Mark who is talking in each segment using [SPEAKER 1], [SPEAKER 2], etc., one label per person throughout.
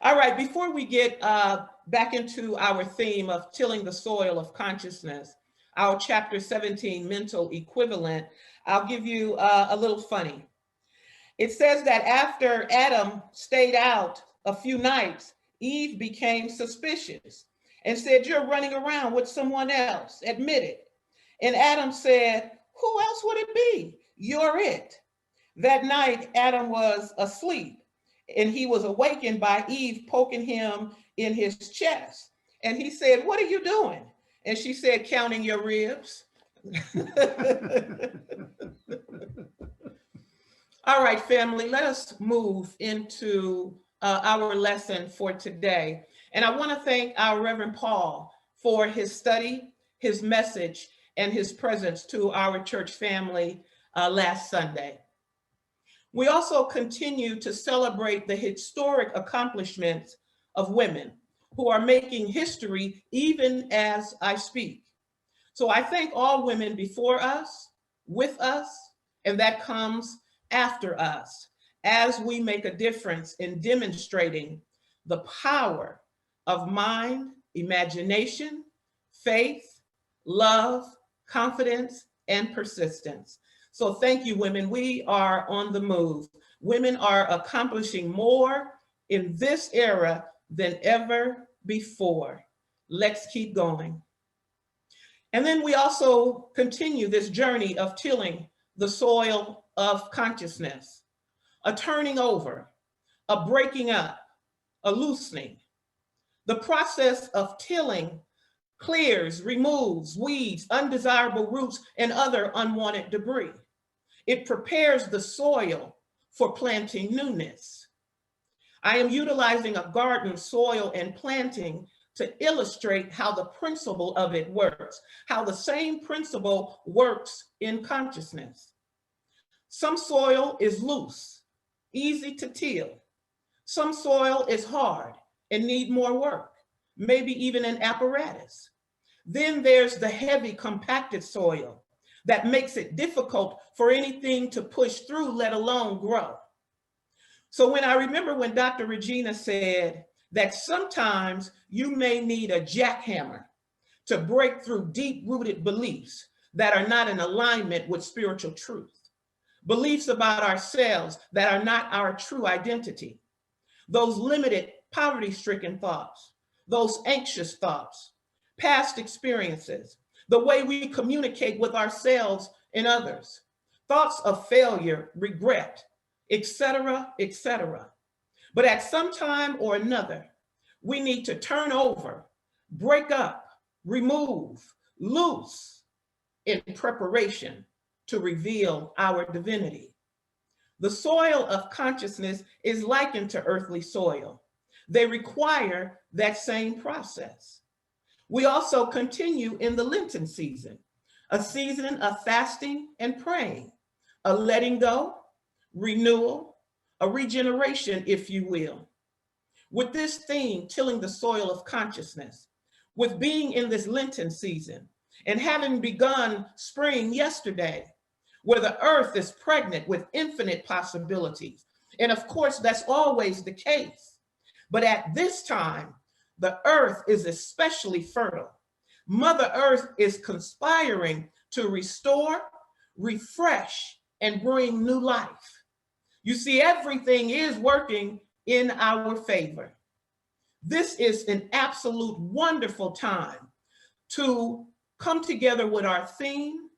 [SPEAKER 1] All right, before we get back into our theme of tilling the soil of consciousness, our chapter 17 mental equivalent, I'll give you a little funny. It says that after Adam stayed out a few nights, Eve became suspicious and said, "You're running around with someone else. Admit it." And Adam said, "Who else would it be? You're it." That night, Adam was asleep and he was awakened by Eve poking him in his chest. And he said, "What are you doing?" And she said, "Counting your ribs." All right, family, let us move into our lesson for today. And I want to thank our Reverend Paul for his study, his message, and his presence to our church family last Sunday. We also continue to celebrate the historic accomplishments of women who are making history even as I speak. So I thank all women before us, with us, and that comes after us as we make a difference in demonstrating the power of mind, imagination, faith, love, confidence, and persistence. So thank you, women. We are on the move. Women are accomplishing more in this era than ever before. Let's keep going. And then we also continue this journey of tilling the soil of consciousness, a turning over, a breaking up, a loosening. The process of tilling clears, removes weeds, undesirable roots, and other unwanted debris. It prepares the soil for planting newness. I am utilizing a garden, soil, and planting to illustrate how the principle of it works, how the same principle works in consciousness. Some soil is loose, easy to till. Some soil is hard and need more work, maybe even an apparatus. Then there's the heavy compacted soil that makes it difficult for anything to push through, let alone grow. So I remember when Dr. Regina said that sometimes you may need a jackhammer to break through deep-rooted beliefs that are not in alignment with spiritual truth, beliefs about ourselves that are not our true identity, those limited, poverty-stricken thoughts, those anxious thoughts, past experiences, the way we communicate with ourselves and others, thoughts of failure, regret, etc., etc. But at some time or another, we need to turn over, break up, remove, loose in preparation to reveal our divinity. The soil of consciousness is likened to earthly soil. They require that same process. We also continue in the Lenten season, a season of fasting and praying, a letting go, renewal, a regeneration, if you will. With this theme, tilling the soil of consciousness, with being in this Lenten season and having begun spring yesterday, where the earth is pregnant with infinite possibilities. And of course, that's always the case. But at this time, the earth is especially fertile. Mother Earth is conspiring to restore, refresh, and bring new life. You see, everything is working in our favor. This is an absolute wonderful time to come together with our theme,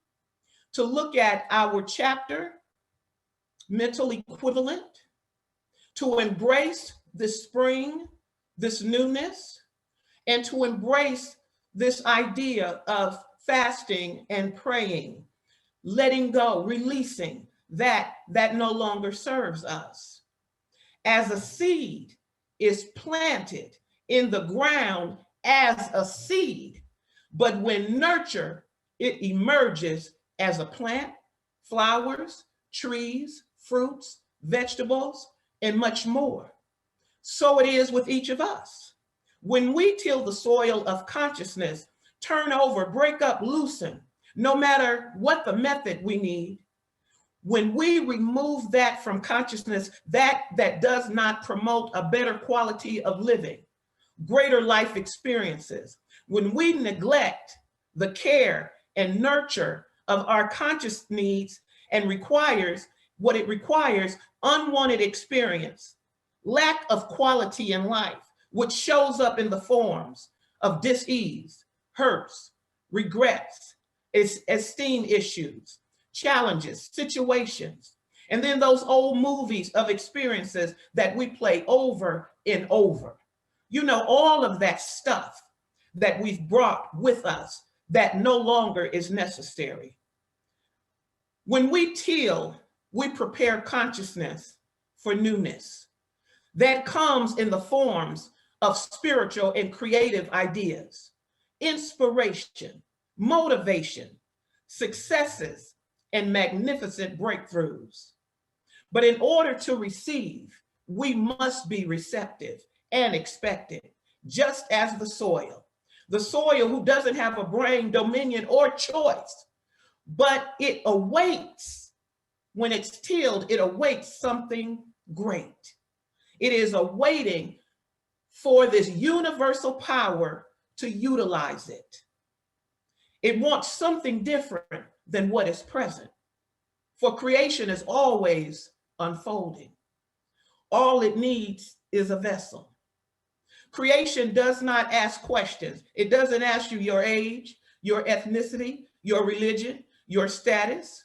[SPEAKER 1] to look at our chapter, mental equivalent, to embrace this spring, this newness, and to embrace this idea of fasting and praying, letting go, releasing that no longer serves us. As a seed is planted in the ground as a seed, but when nurtured, it emerges as a plant, flowers, trees, fruits, vegetables, and much more. So it is with each of us. When we till the soil of consciousness, turn over, break up, loosen, no matter what the method we need, When we remove that from consciousness, that does not promote a better quality of living, greater life experiences. When we neglect the care and nurture of our conscious needs and requires what it requires, unwanted experience, lack of quality in life, which shows up in the forms of dis-ease, hurts, regrets, esteem issues, challenges, situations, and then those old movies of experiences that we play over and over. You know, all of that stuff that we've brought with us that no longer is necessary. When we till, we prepare consciousness for newness that comes in the forms of spiritual and creative ideas, inspiration, motivation, successes, and magnificent breakthroughs. But in order to receive, we must be receptive and expectant, just as the soil who doesn't have a brain, dominion, or choice, but it awaits. When it's tilled, it awaits something great. It is awaiting for this universal power to utilize it. It wants something different than what is present. For creation is always unfolding. All it needs is a vessel. Creation does not ask questions. It doesn't ask you your age, your ethnicity, your religion, your status.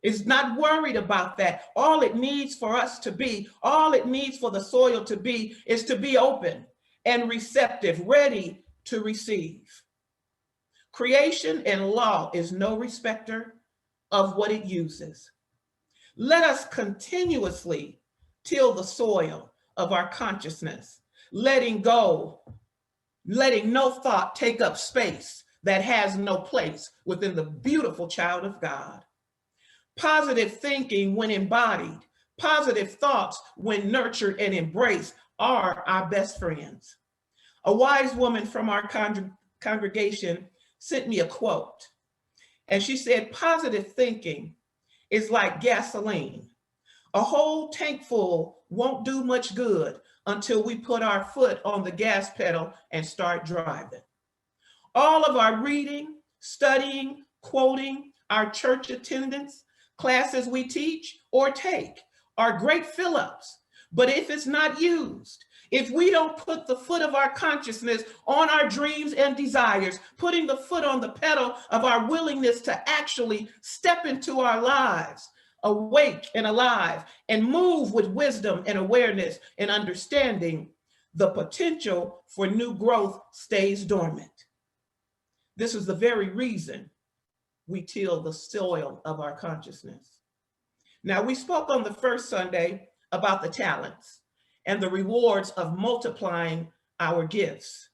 [SPEAKER 1] It's not worried about that. All it needs for us to be, all it needs for the soil to be, is to be open and receptive, ready to receive. Creation and law is no respecter of what it uses. Let us continuously till the soil of our consciousness, letting go, letting no thought take up space that has no place within the beautiful child of God. Positive thinking, when embodied, positive thoughts, when nurtured and embraced, are our best friends. A wise woman from our congregation sent me a quote, and she said, positive thinking is like gasoline. A whole tank full won't do much good until we put our foot on the gas pedal and start driving. All of our reading, studying, quoting, our church attendance, classes we teach or take are great fill-ups, but if it's not used, if we don't put the foot of our consciousness on our dreams and desires, putting the foot on the pedal of our willingness to actually step into our lives, awake and alive, and move with wisdom and awareness and understanding, the potential for new growth stays dormant. This is the very reason we till the soil of our consciousness. Now, we spoke on the first Sunday about the talents and the rewards of multiplying our gifts.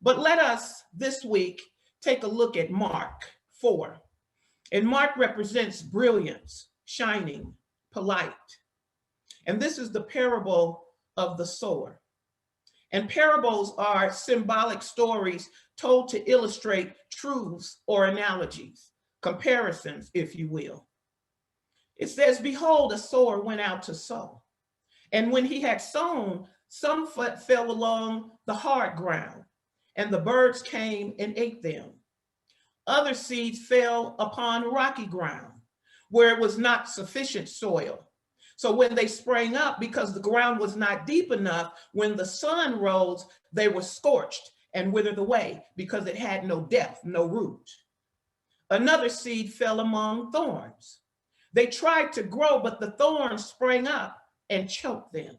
[SPEAKER 1] But let us this week take a look at Mark 4. And Mark represents brilliance, shining, polite. And this is the parable of the sower. And parables are symbolic stories told to illustrate truths or analogies, comparisons, if you will. It says, behold, a sower went out to sow. And when he had sown, some fell along the hard ground, and the birds came and ate them. Other seeds fell upon rocky ground, where it was not sufficient soil. So when they sprang up, because the ground was not deep enough, when the sun rose, they were scorched and withered away because it had no depth, no root. Another seed fell among thorns. They tried to grow, but the thorns sprang up and choked them.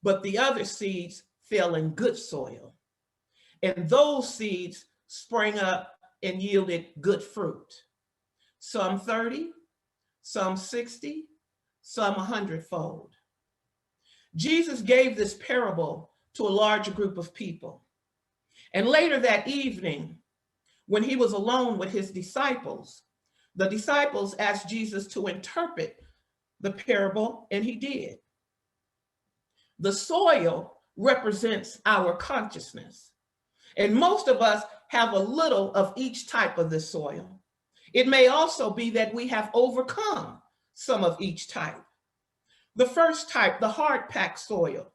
[SPEAKER 1] But the other seeds fell in good soil, and those seeds sprang up and yielded good fruit. Some 30, some 60, some 100-fold. Jesus gave this parable to a large group of people. And later that evening, when he was alone with his disciples, the disciples asked Jesus to interpret the parable, and he did. The soil represents our consciousness. And most of us have a little of each type of this soil. It may also be that we have overcome some of each type. The first type, the hard-packed soil.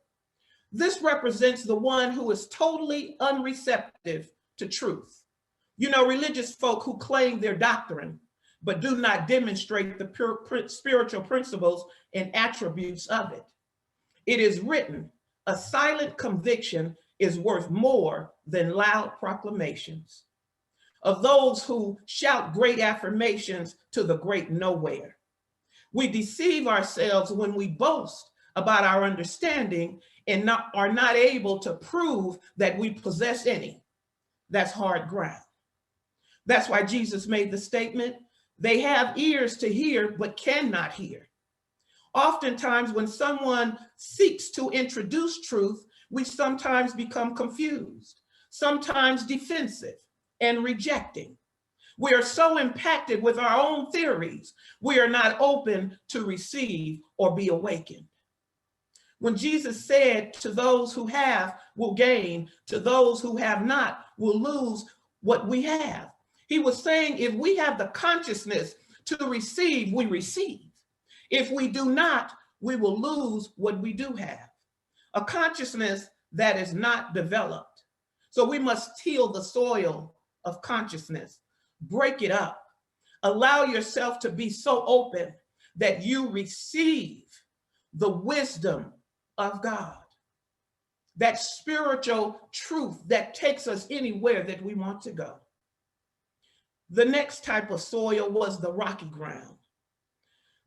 [SPEAKER 1] This represents the one who is totally unreceptive to truth. You know, religious folk who claim their doctrine, but do not demonstrate the pure spiritual principles and attributes of it. It is written, a silent conviction is worth more than loud proclamations. Of those who shout great affirmations to the great nowhere. We deceive ourselves when we boast about our understanding and are not able to prove that we possess any. That's hard ground. That's why Jesus made the statement, they have ears to hear but cannot hear. Oftentimes when someone seeks to introduce truth, we sometimes become confused, sometimes defensive and rejecting. We are so impacted with our own theories, we are not open to receive or be awakened. When Jesus said, to those who have will gain, to those who have not will lose what we have. He was saying, if we have the consciousness to receive, we receive. If we do not, we will lose what we do have. A consciousness that is not developed. So we must till the soil of consciousness, break it up, allow yourself to be so open that you receive the wisdom of God, that spiritual truth that takes us anywhere that we want to go. The next type of soil was the rocky ground.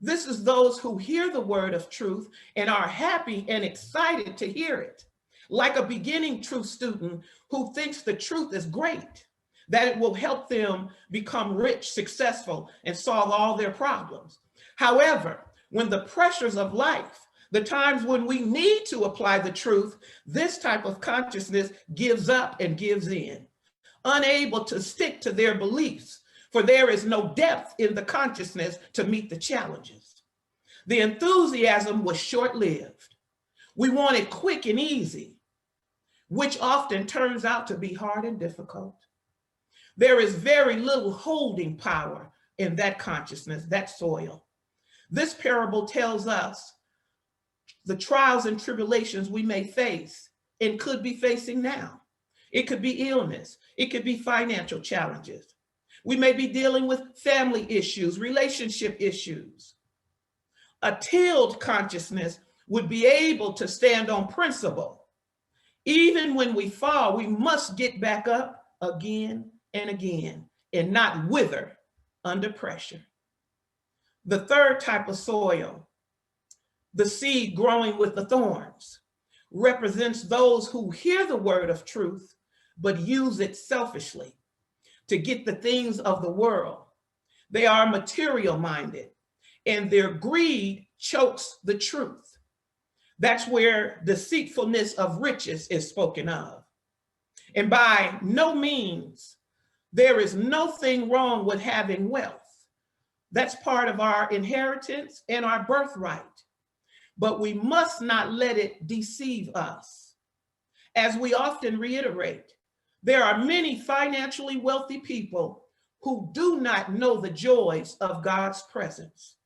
[SPEAKER 1] This is those who hear the word of truth and are happy and excited to hear it, like a beginning truth student who thinks the truth is great, that it will help them become rich, successful, and solve all their problems. However, when the pressures of life, the times when we need to apply the truth, this type of consciousness gives up and gives in, unable to stick to their beliefs, for there is no depth in the consciousness to meet the challenges. The enthusiasm was short-lived. We want it quick and easy, which often turns out to be hard and difficult. There is very little holding power in that consciousness, that soil. This parable tells us the trials and tribulations we may face and could be facing now. It could be illness. It could be financial challenges. We may be dealing with family issues, relationship issues. A tilled consciousness would be able to stand on principle. Even when we fall, we must get back up again and again and not wither under pressure. The third type of soil, the seed growing with the thorns, represents those who hear the word of truth, but use it selfishly to get the things of the world. They are material minded and their greed chokes the truth. That's where deceitfulness of riches is spoken of. And by no means, there is nothing wrong with having wealth. That's part of our inheritance and our birthright. But we must not let it deceive us. As we often reiterate, there are many financially wealthy people who do not know the joys of God's presence.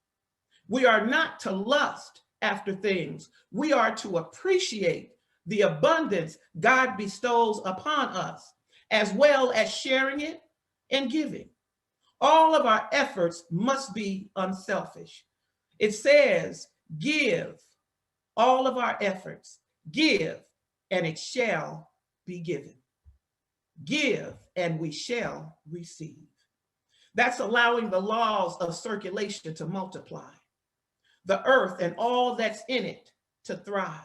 [SPEAKER 1] We are not to lust after things. We are to appreciate the abundance God bestows upon us, as well as sharing it and giving. All of our efforts must be unselfish. It says, give all of our efforts, give, and it shall be given. Give, and we shall receive. That's allowing the laws of circulation to multiply, the earth and all that's in it to thrive.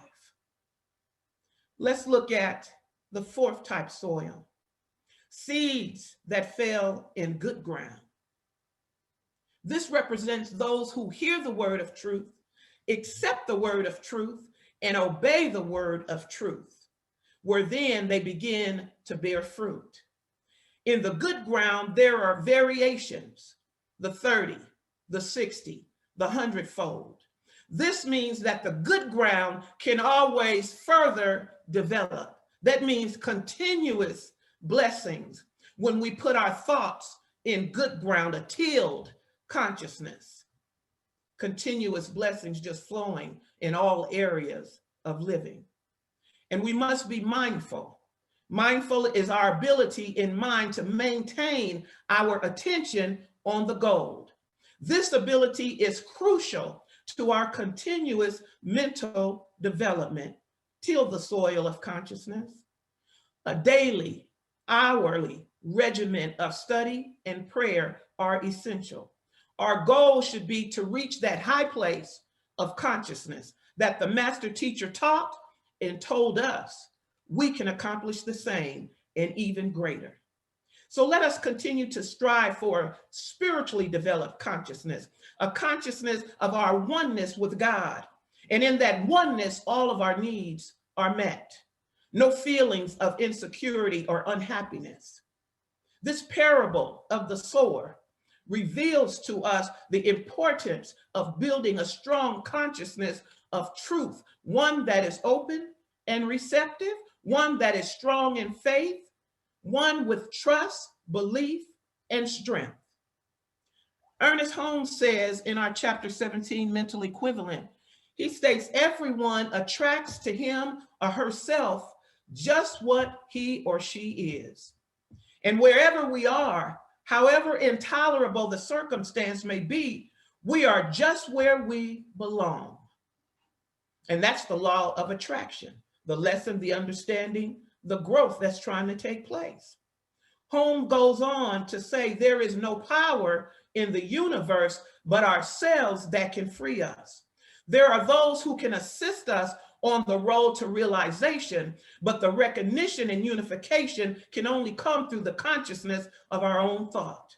[SPEAKER 1] Let's look at the fourth type soil, seeds that fell in good ground. This represents those who hear the word of truth, accept the word of truth, and obey the word of truth, where then they begin to bear fruit. In the good ground, there are variations, the 30, the 60, the 100-fold. This means that the good ground can always further develop. That means continuous blessings when we put our thoughts in good ground, a tilled consciousness, continuous blessings just flowing in all areas of living. And we must be mindful. Mindful is our ability in mind to maintain our attention on the goal. This ability is crucial to our continuous mental development. Till the soil of consciousness. A daily, hourly regimen of study and prayer are essential. Our goal should be to reach that high place of consciousness that the master teacher taught and told us we can accomplish the same and even greater. So let us continue to strive for a spiritually developed consciousness, a consciousness of our oneness with God. And in that oneness, all of our needs are met. No feelings of insecurity or unhappiness. This parable of the sower reveals to us the importance of building a strong consciousness of truth, one that is open and receptive, one that is strong in faith, one with trust, belief, and strength. Ernest Holmes says in our chapter 17 mental equivalent, he states everyone attracts to him or herself just what he or she is. And wherever we are, however intolerable the circumstance may be, we are just where we belong. And that's the law of attraction, the lesson, the understanding, the growth that's trying to take place. Holmes goes on to say there is no power in the universe but ourselves that can free us. There are those who can assist us on the road to realization, but the recognition and unification can only come through the consciousness of our own thought.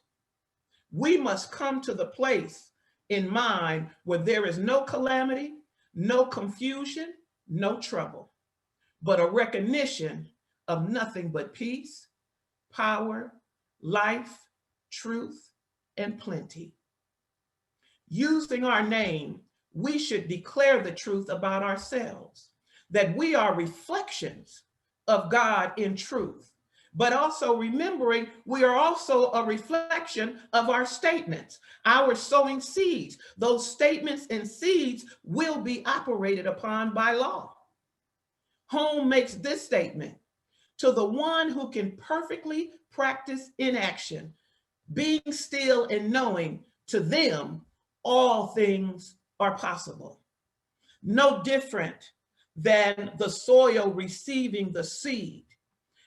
[SPEAKER 1] We must come to the place in mind where there is no calamity, no confusion, no trouble, but a recognition of nothing but peace, power, life, truth, and plenty. Using our name, we should declare the truth about ourselves, that we are reflections of God in truth, but also remembering we are also a reflection of our statements, our sowing seeds. Those statements and seeds will be operated upon by law. Holmes makes this statement: to the one who can perfectly practice inaction, being still and knowing, to them all things are possible. No different than the soil receiving the seed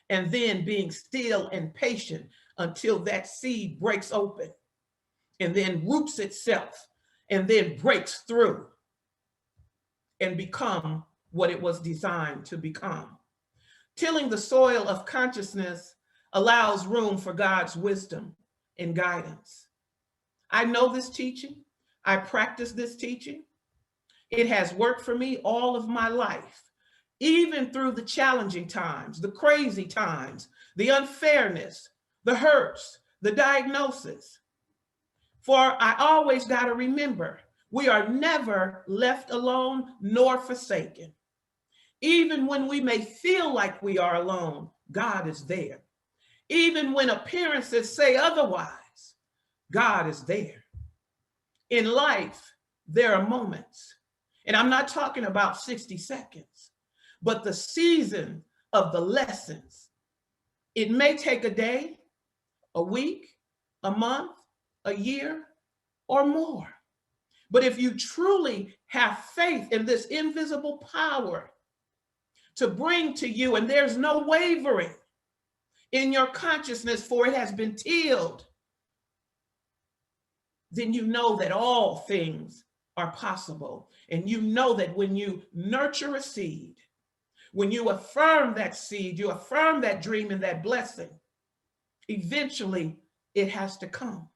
[SPEAKER 1] and then being still and patient until that seed breaks open and then roots itself and then breaks through and become what it was designed to become. Tilling the soil of consciousness allows room for God's wisdom and guidance. I know this teaching. I practice this teaching. It has worked for me all of my life, even through the challenging times, the crazy times, the unfairness, the hurts, the diagnosis. For I always got to remember, we are never left alone nor forsaken. Even when we may feel like we are alone, God is there. Even when appearances say otherwise, God is there. In life, there are moments, and I'm not talking about 60 seconds, but the season of the lessons. It may take a day, a week, a month, a year, or more. But if you truly have faith in this invisible power to bring to you, and there's no wavering in your consciousness, for it has been tilled, then you know that all things are possible. And you know that when you nurture a seed, when you affirm that seed, you affirm that dream and that blessing, eventually it has to come.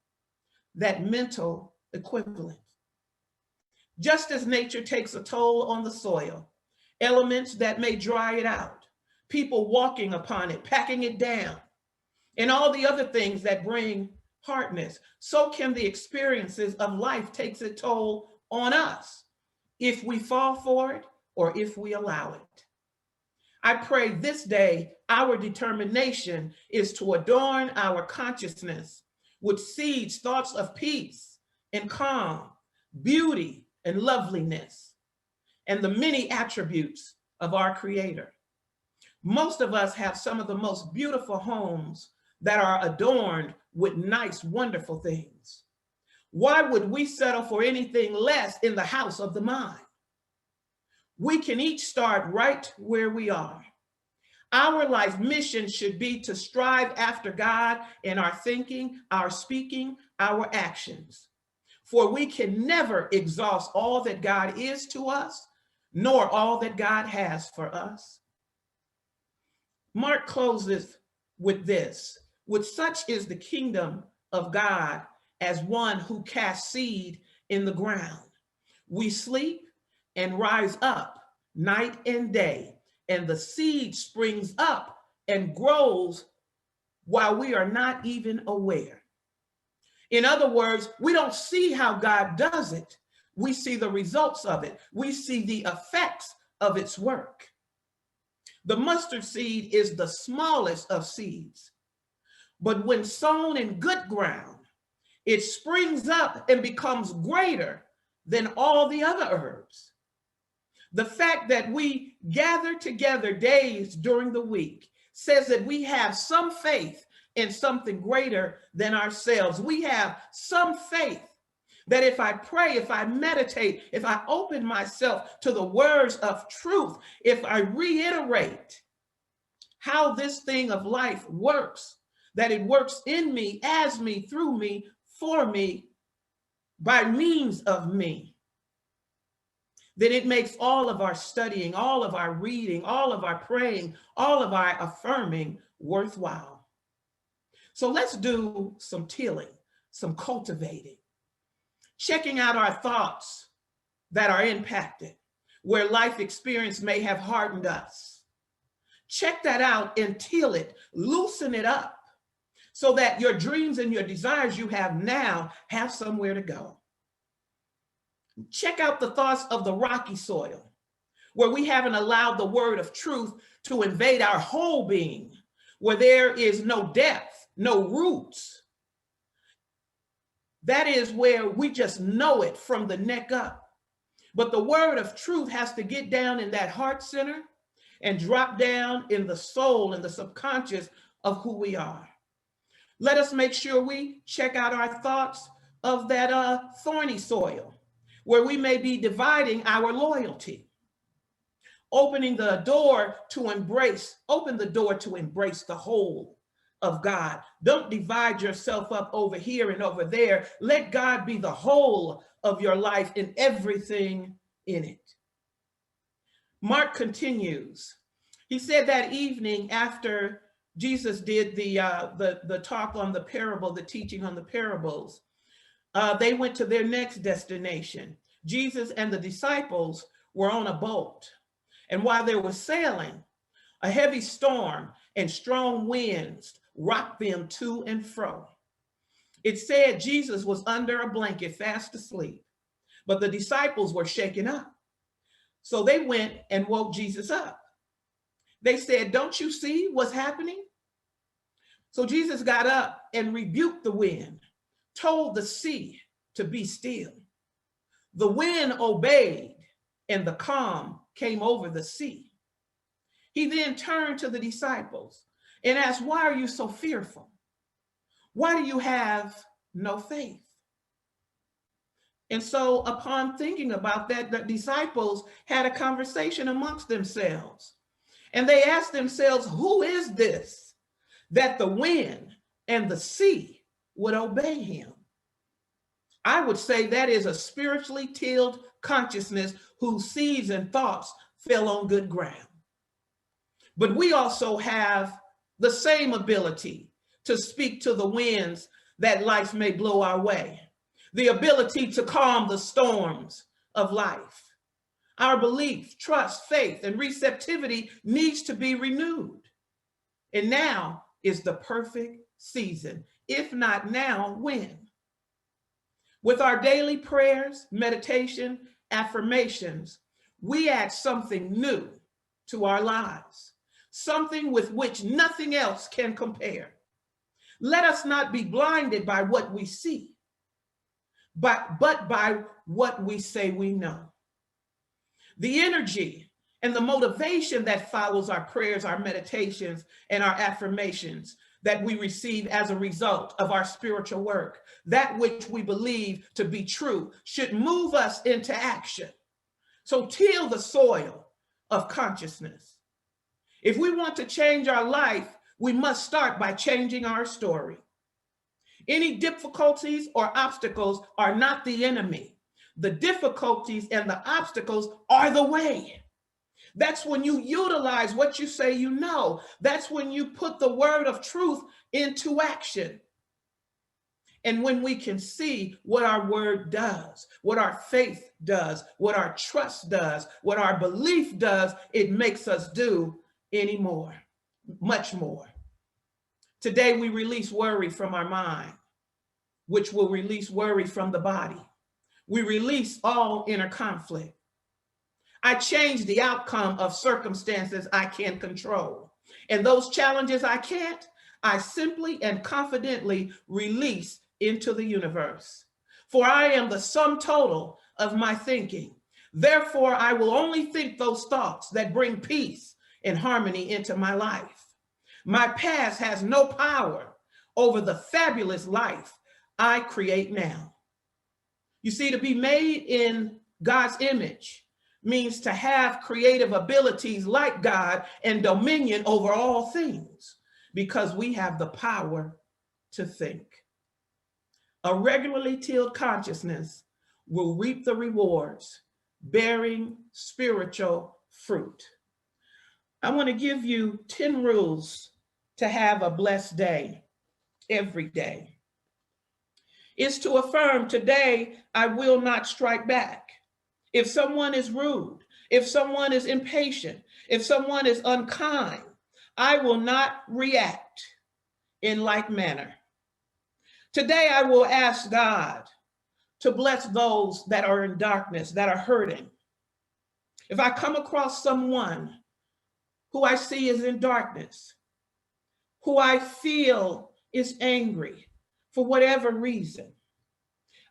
[SPEAKER 1] That mental equivalent. Just as nature takes a toll on the soil, elements that may dry it out, people walking upon it, packing it down, and all the other things that bring hardness, so can the experiences of life takes a toll on us if we fall for it or if we allow it. I pray this day our determination is to adorn our consciousness with seeds, thoughts of peace and calm, beauty and loveliness, and the many attributes of our Creator. Most of us have some of the most beautiful homes that are adorned with nice, wonderful things. Why would we settle for anything less in the house of the mind? We can each start right where we are. Our life mission should be to strive after God in our thinking, our speaking, our actions. For we can never exhaust all that God is to us, nor all that God has for us. Mark closes with this: with such is the kingdom of God as one who casts seed in the ground. We sleep and rise up night and day, and the seed springs up and grows while we are not even aware. In other words, we don't see how God does it. We see the results of it. We see the effects of its work. The mustard seed is the smallest of seeds, but when sown in good ground, it springs up and becomes greater than all the other herbs. The fact that we gather together days during the week says that we have some faith in something greater than ourselves. We have some faith that if I pray, if I meditate, if I open myself to the words of truth, if I reiterate how this thing of life works, that it works in me, as me, through me, for me, by means of me, then it makes all of our studying, all of our reading, all of our praying, all of our affirming worthwhile. So let's do some tilling, some cultivating, checking out our thoughts that are impacted, where life experience may have hardened us. Check that out and till it, loosen it up, so that your dreams and your desires you have now have somewhere to go. Check out the thoughts of the rocky soil, where we haven't allowed the word of truth to invade our whole being, where there is no depth, no roots. That is where we just know it from the neck up. But the word of truth has to get down in that heart center and drop down in the soul and the subconscious of who we are. Let us make sure we check out our thoughts of that thorny soil, where we may be dividing our loyalty. Open the door to embrace the whole of God. Don't divide yourself up over here and over there. Let God be the whole of your life and everything in it. Mark continues. He said that evening after Jesus did the talk on the parable, the teaching on the parables, they went to their next destination. Jesus and the disciples were on a boat. And while they were sailing, a heavy storm and strong winds rocked them to and fro. It said Jesus was under a blanket, fast asleep, but the disciples were shaken up. So they went and woke Jesus up. They said, "Don't you see what's happening?" So Jesus got up and rebuked the wind, told the sea to be still. The wind obeyed, and the calm came over the sea. He then turned to the disciples and asked, "Why are you so fearful? Why do you have no faith?" And so upon thinking about that, the disciples had a conversation amongst themselves. And they asked themselves, who is this that the wind and the sea would obey him? I would say that is a spiritually tilled consciousness whose seeds and thoughts fell on good ground. But we also have the same ability to speak to the winds that life may blow our way, the ability to calm the storms of life. Our belief, trust, faith, and receptivity needs to be renewed. And now is the perfect season. If not now, when? With our daily prayers, meditation, affirmations, we add something new to our lives, something with which nothing else can compare. Let us not be blinded by what we see, but by what we say we know. The energy and the motivation that follows our prayers, our meditations, and our affirmations that we receive as a result of our spiritual work, that which we believe to be true, should move us into action. So till the soil of consciousness. If we want to change our life, we must start by changing our story. Any difficulties or obstacles are not the enemy. The difficulties and the obstacles are the way. That's when you utilize what you say you know. That's when you put the word of truth into action. And when we can see what our word does, what our faith does, what our trust does, what our belief does, it makes us do any more, much more. Today we release worry from our mind, which will release worry from the body. We release all inner conflict. I change the outcome of circumstances I can control. And those challenges I can't, I simply and confidently release into the universe. For I am the sum total of my thinking. Therefore, I will only think those thoughts that bring peace and harmony into my life. My past has no power over the fabulous life I create now. You see, to be made in God's image means to have creative abilities like God and dominion over all things, because we have the power to think. A regularly tilled consciousness will reap the rewards, bearing spiritual fruit. I want to give you 10 rules to have a blessed day every day. Is to affirm, today I will not strike back. If someone is rude, if someone is impatient, if someone is unkind, I will not react in like manner. Today I will ask God to bless those that are in darkness, that are hurting. If I come across someone who I see is in darkness, who I feel is angry for whatever reason,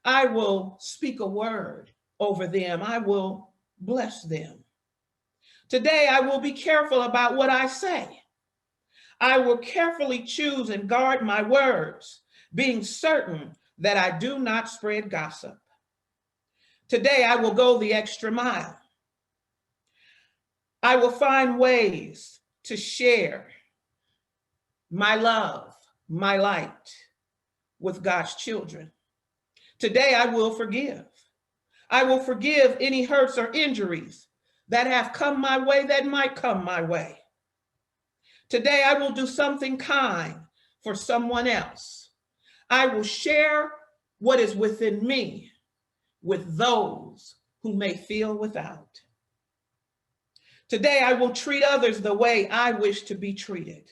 [SPEAKER 1] I will speak a word over them. I will bless them. Today, I will be careful about what I say. I will carefully choose and guard my words, being certain that I do not spread gossip. Today, I will go the extra mile. I will find ways to share my love, my light with God's children. Today, I will forgive. I will forgive any hurts or injuries that have come my way, that might come my way. Today, I will do something kind for someone else. I will share what is within me with those who may feel without. Today, I will treat others the way I wish to be treated.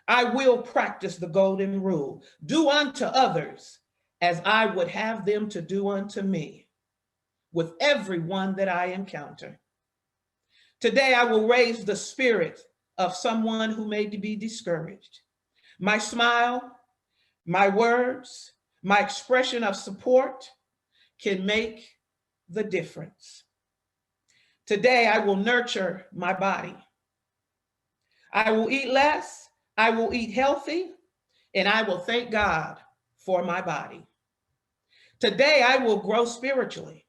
[SPEAKER 1] I will practice the golden rule. Do unto others as I would have them to do unto me, with everyone that I encounter. Today, I will raise the spirit of someone who may be discouraged. My smile, my words, my expression of support can make the difference. Today, I will nurture my body. I will eat less, I will eat healthy, and I will thank God for my body. Today, I will grow spiritually.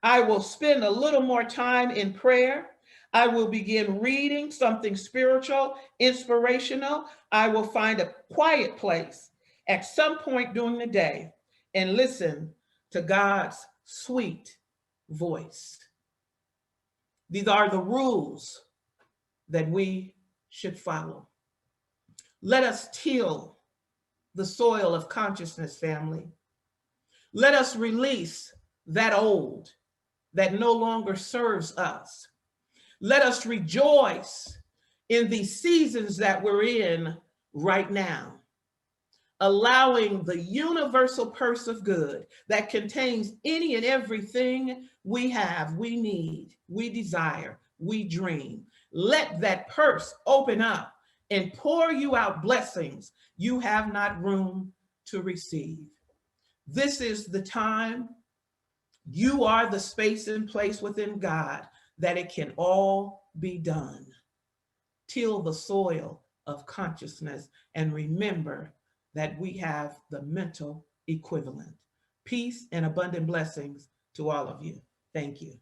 [SPEAKER 1] I will spend a little more time in prayer. I will begin reading something spiritual, inspirational. I will find a quiet place at some point during the day and listen to God's sweet voice. These are the rules that we should follow. Let us till the soil of consciousness, family. Let us release that old that no longer serves us. Let us rejoice in the seasons that we're in right now, allowing the universal purse of good that contains any and everything we have, we need, we desire, we dream. Let that purse open up and pour you out blessings you have not room to receive. This is the time. You are the space and place within God that it can all be done. Till the soil of consciousness and remember that we have the mental equivalent. Peace and abundant blessings to all of you. Thank you.